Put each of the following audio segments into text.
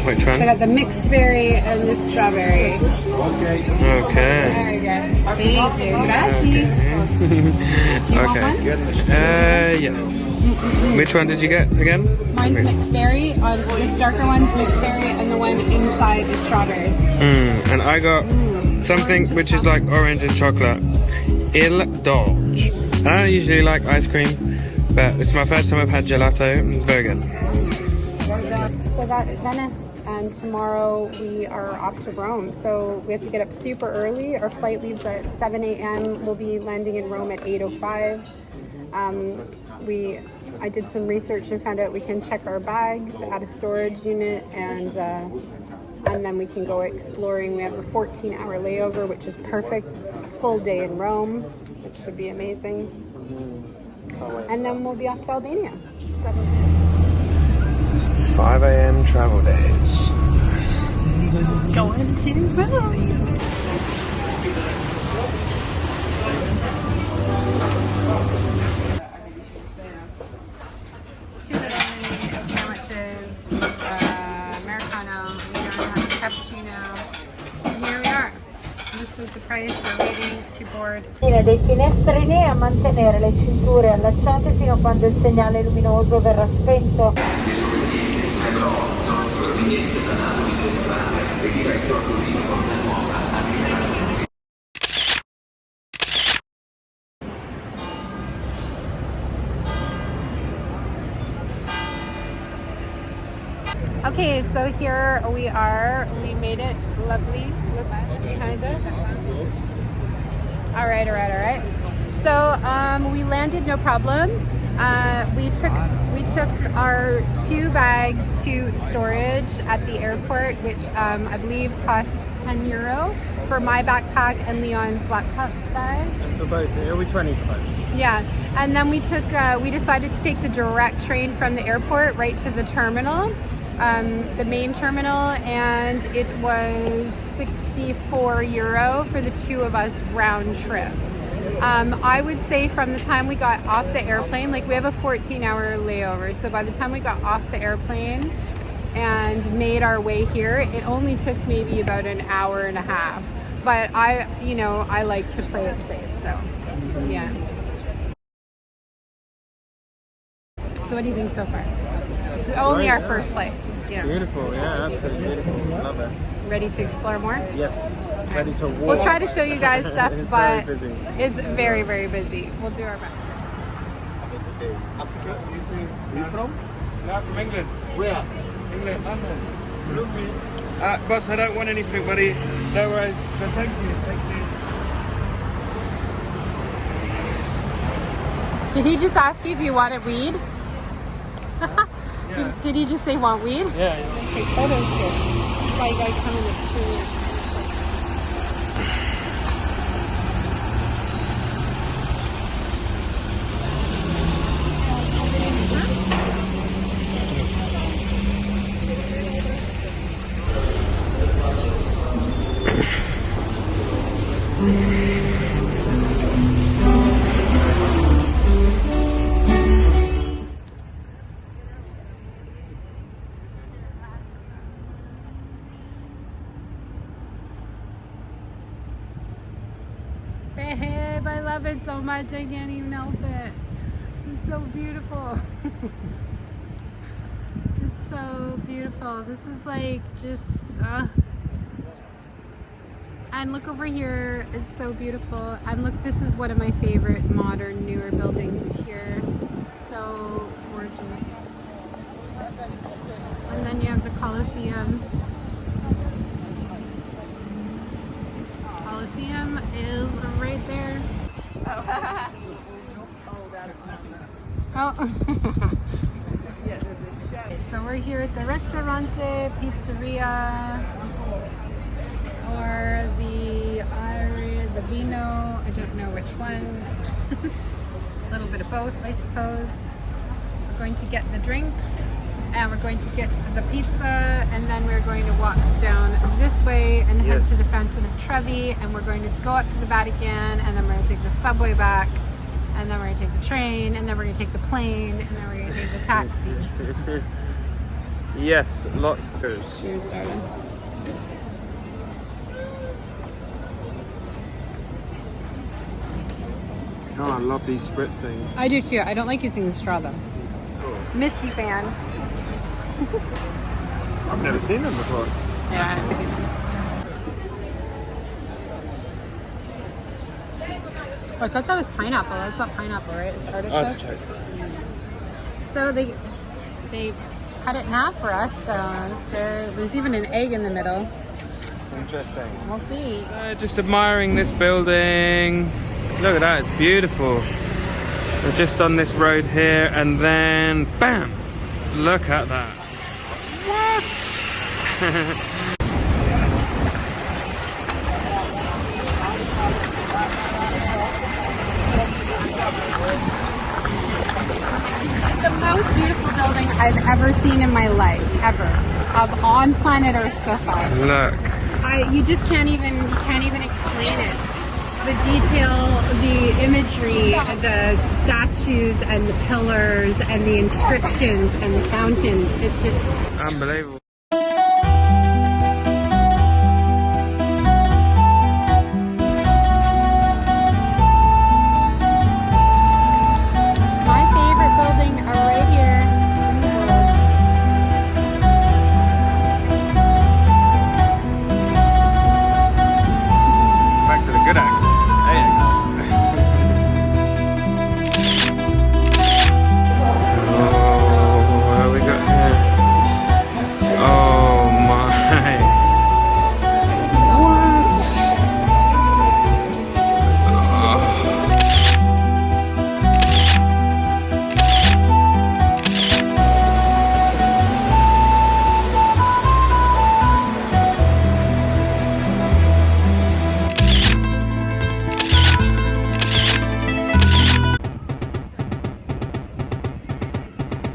Which one? So I got the mixed berry and the strawberry. Okay. There we go. Thank you. Gracias. Okay. Yeah. Which one did you get again? Mine's mixed berry. This darker one's mixed berry, and the one inside is strawberry. And I got something which is like orange and chocolate. Il Dolce. I don't usually like ice cream, but it's my first time I've had gelato. It's very good. So that's Venice, and tomorrow we are off to Rome. So we have to get up super early. Our flight leaves at 7 a.m. We'll be landing in Rome at 8:05. I did some research and found out we can check our bags at a storage unit, and then we can go exploring. We have a 14-hour layover, which is perfect. It's a full day in Rome, which should be amazing. And then we'll be off to Albania. 5 a.m. travel days. Going to Rome. Two little mini sandwiches, Americano, we don't have cappuccino. And here we are. This was the price. We're waiting to board. Dei finestrini a mantenere le cinture allacciate fino a quando il segnale luminoso verrà spento. Okay, so here we are. We made it. Lovely. Look behind us. All right. So we landed, no problem. We took our 2 bags to storage at the airport, which I believe cost €10 for my backpack and Leon's laptop bag. And for both, it'll be 20 for both. Yeah, and then we decided to take the direct train from the airport right to the terminal, the main terminal, and it was €64 for the 2 of us round trip. I would say from the time we got off the airplane, like we have a 14-hour layover, so by the time we got off the airplane and made our way here, it only took maybe about an hour and a half. But I like to play it safe, so yeah. So what do you think so far? It's only our first place. Beautiful, yeah, absolutely beautiful. Love it. Ready to explore more? Yes, ready to walk. We'll try to show you guys stuff, It's but very busy. it's very, very busy. We'll do our best. Africa, where you from? No, from England. Where? England, London. Rugby. Boss, I don't want anything, buddy. No worries. But thank you. Did he just ask you if you wanted weed? Did he just say want weed? Yeah. Take photos here. That's why you gotta come in the experience. Babe, I love it so much I can't even help it. It's so beautiful. It's so beautiful. This is like just and look over here, it's so beautiful. And look, this is one of my favorite modern newer buildings here. It's so gorgeous. And then you have the Colosseum. Colosseum is right there. Oh. So we're here at the Ristorante Pizzeria, or the Vino, I don't know which one. A little bit of both, I suppose. We're going to get the drink, and we're going to get the pizza, and then we're going to walk down this way and head to the Fountain of Trevi, and we're going to go up to the Vatican, and then we're going to take the subway back, and then we're going to take the train, and then we're going to take the plane, and then we're going to take the taxi. Yes, lots too. Cheers, darling. Oh, I love these spritz things. I do too. I don't like using the straw though. Misty fan. I've never seen them before. Yeah, I haven't seen them. Oh, I thought that was pineapple. That's not pineapple, right? It's artichoke. Artichoke. So they cut it in half for us. So it's good. There's even an egg in the middle. Interesting. We'll see. Just admiring this building. Look at that, it's beautiful. We're just on this road here and then bam! Look at that. What? The most beautiful building I've ever seen in my life, ever, on planet Earth so far. Look. You just can't even explain it. The detail, the imagery, the statues and the pillars and the inscriptions and the fountains. It's just Unbelievable. my favorite building right here in the world. Back to the good act. There you go. Oh, what have we got here? Oh my. What?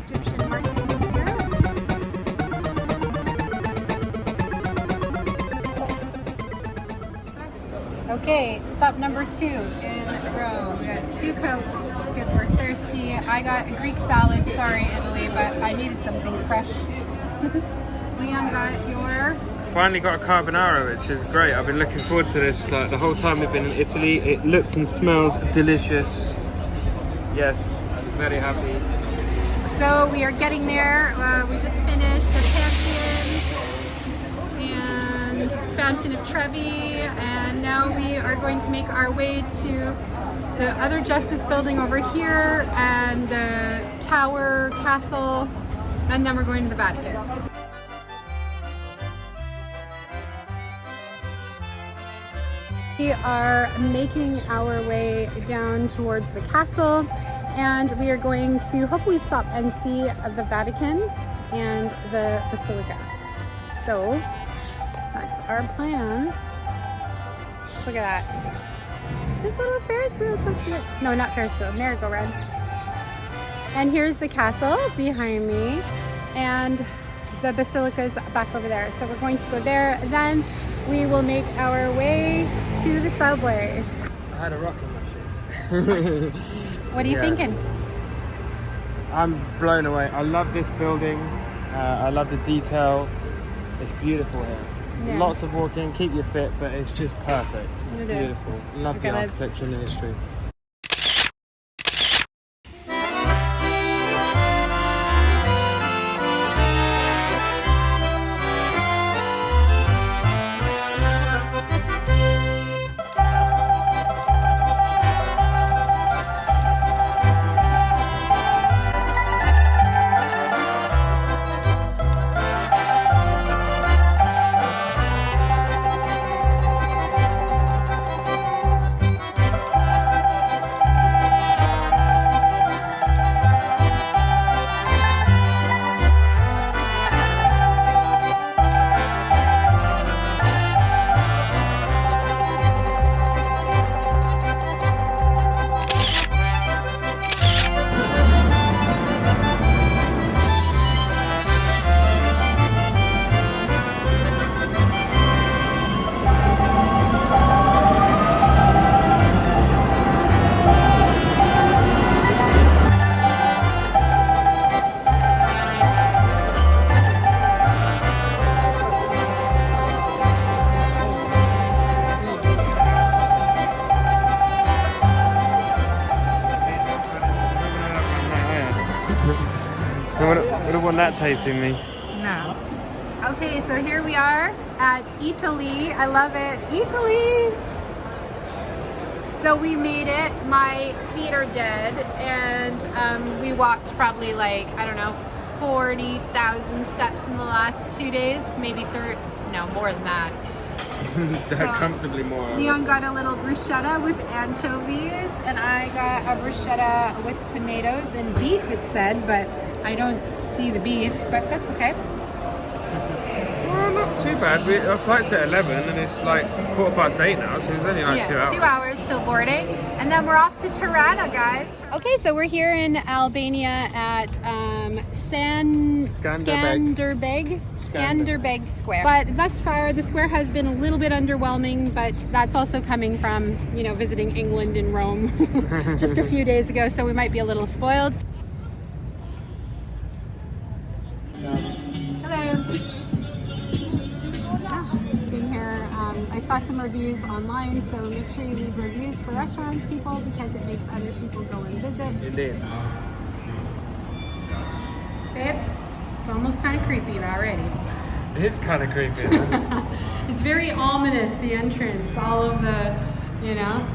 Egyptian markings here. Okay, stop number 2 in Rome. We got 2 Cokes because we're thirsty. I got a Greek salad, sorry Italy, but I needed something fresh. Leon got your... Finally got a carbonara, which is great. I've been looking forward to this like the whole time we've been in Italy. It looks and smells delicious. Yes, very happy. So we are getting there. We just finished the Pantheon and Fountain of Trevi, and now we are going to make our way to the other Justice building over here and the Tower Castle, and then we're going to the Vatican. We are making our way down towards the castle, and we are going to hopefully stop and see the Vatican and the Basilica. So that's our plan. Look at that. This little Ferris wheel is so cute. No, not Ferris wheel, merry-go-round. And here's the castle behind me, and the Basilica is back over there. So we're going to go there, and then we will make our way to the subway. I had a rock in my shoe. What are you thinking? I'm blown away. I love this building. I love the detail. It's beautiful here. Yeah. Lots of walking, keep you fit, but it's just perfect. It is. Beautiful. Love Okay, the let's- architecture and the history. wouldn't want that chasing me. No. Okay, so here we are at Italy. I love it. Italy! So we made it. My feet are dead, and we walked probably like, I don't know, 40,000 steps in the last 2 days, maybe no, more than that. Comfortably more. Leon got a little bruschetta with anchovies, and I got a bruschetta with tomatoes and beef, it said, but I don't see the beef, but that's okay. Well, not too bad. Our flight's at 11 and it's like 8:15 now, so it's only like 2 hours. 2 hours till boarding, and then we're off to Tirana, guys. Okay, so we're here in Albania at Skanderbeg Square. But thus far, the square has been a little bit underwhelming, but that's also coming from, you know, visiting England and Rome just a few days ago, so we might be a little spoiled. Hello. Been here. I saw some reviews online, so make sure you leave reviews for restaurants, people, because it makes other people go and visit. Indeed. Babe, it's almost kind of creepy already. It is kind of creepy. It's very ominous, the entrance, all of the, you know.